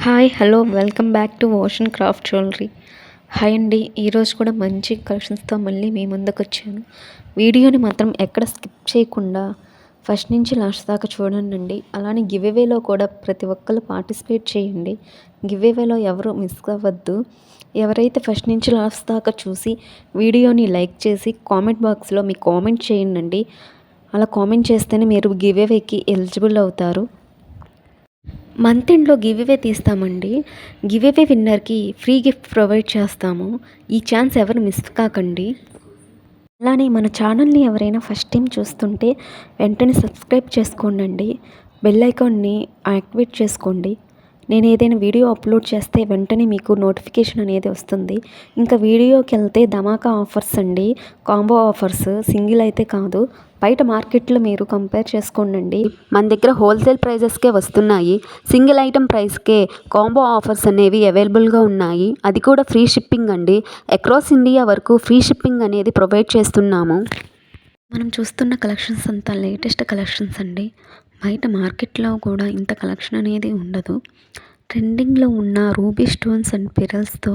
Hi hello welcome back to ocean craft jewellery. Hi అండి, ఈరోజు కూడా మంచి కలెక్షన్స్తో మళ్ళీ మీ ముందుకు వచ్చాను. వీడియోని మాత్రం ఎక్కడ స్కిప్ చేయకుండా ఫస్ట్ నుంచి లాస్ట్ దాకా చూడండి. అలానే గివ్అవేలో కూడా ప్రతి ఒక్కరు పార్టిసిపేట్ చేయండి. గివ్అవేలో ఎవరు మిస్ అవ్వద్దు. ఎవరైతే ఫస్ట్ నుంచి లాస్ట్ దాకా చూసి వీడియోని లైక్ చేసి కామెంట్ బాక్స్లో మీ కామెంట్ చేయండి. అలా కామెంట్ చేస్తేనే మీరు గివ్అవేకి ఎలిజిబుల్ అవుతారు. మంత్ ఎండ్లో గివ్అవే తీస్తామండి. గివ్అవే విన్నర్కి ఫ్రీ గిఫ్ట్ ప్రొవైడ్ చేస్తాము. ఈ ఛాన్స్ ఎవరు మిస్ కాకండి. అలానే మన ఛానల్ని ఎవరైనా ఫస్ట్ టైం చూస్తుంటే వెంటనే సబ్స్క్రైబ్ చేసుకోండి. బెల్ ఐకాన్ని యాక్టివేట్ చేసుకోండి. నేను ఏదైనా వీడియో అప్లోడ్ చేస్తే వెంటనే మీకు నోటిఫికేషన్ అనేది వస్తుంది. ఇంకా వీడియోకి వెళ్తే ధమాకా ఆఫర్స్ అండి, కాంబో ఆఫర్స్, సింగిల్ అయితే కాదు. బయట మార్కెట్లో మీరు కంపేర్ చేసుకోండి. మన దగ్గర హోల్సేల్ ప్రైజెస్కే వస్తున్నాయి. సింగిల్ ఐటెం ప్రైస్కే కాంబో ఆఫర్స్ అనేవి అవైలబుల్గా ఉన్నాయి. అది కూడా ఫ్రీ షిప్పింగ్ అండి. అక్రాస్ ఇండియా వరకు ఫ్రీ షిప్పింగ్ అనేది ప్రొవైడ్ చేస్తున్నాము. మనం చూస్తున్న కలెక్షన్స్ అంతా లేటెస్ట్ కలెక్షన్స్ అండి. బయట మార్కెట్లో కూడా ఇంత కలెక్షన్ అనేది ఉండదు. ట్రెండింగ్లో ఉన్న రూబీ స్టోన్స్ అండ్ పిరల్స్తో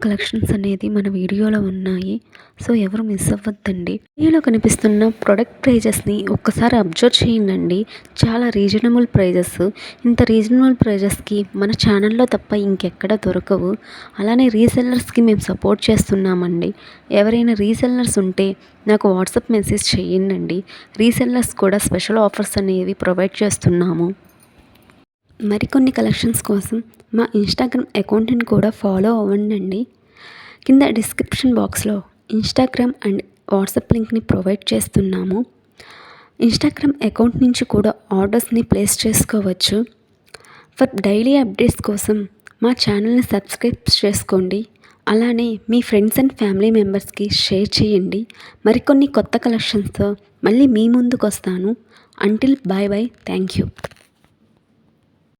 కలెక్షన్స్ అనేది మన వీడియోలో ఉన్నాయి. సో ఎవరు మిస్ అవ్వద్దండి. వీడియోలో కనిపిస్తున్న ప్రొడక్ట్ ప్రైజెస్ని ఒక్కసారి అబ్జర్వ్ చేయండి. చాలా రీజనబుల్ ప్రైజెస్. ఇంత రీజనబుల్ ప్రైజెస్కి మన ఛానల్లో తప్ప ఇంకెక్కడ దొరకవు. అలానే రీసెల్లర్స్కి మేము సపోర్ట్ చేస్తున్నామండి. ఎవరైనా రీసెల్లర్స్ ఉంటే నాకు వాట్సాప్ మెసేజ్ చేయండి. రీసెల్లర్స్ కూడా స్పెషల్ ఆఫర్స్ అనేవి ప్రొవైడ్ చేస్తున్నాము. మరికొన్ని కలెక్షన్స్ కోసం మా ఇన్స్టాగ్రామ్ అకౌంట్ని కూడా ఫాలో అవ్వండి. కింద డిస్క్రిప్షన్ బాక్స్లో ఇన్స్టాగ్రామ్ అండ్ వాట్సాప్ లింక్ని ప్రొవైడ్ చేస్తున్నాము. ఇన్స్టాగ్రామ్ అకౌంట్ నుంచి కూడా ఆర్డర్స్ని ప్లేస్ చేసుకోవచ్చు. ఫర్ డైలీ అప్డేట్స్ కోసం మా ఛానల్ని సబ్స్క్రైబ్ చేసుకోండి. అలానే మీ ఫ్రెండ్స్ అండ్ ఫ్యామిలీ మెంబర్స్కి షేర్ చేయండి. మరికొన్ని కొత్త కలెక్షన్స్తో మళ్ళీ మీ ముందుకు వస్తాను. Until bye bye, thank you.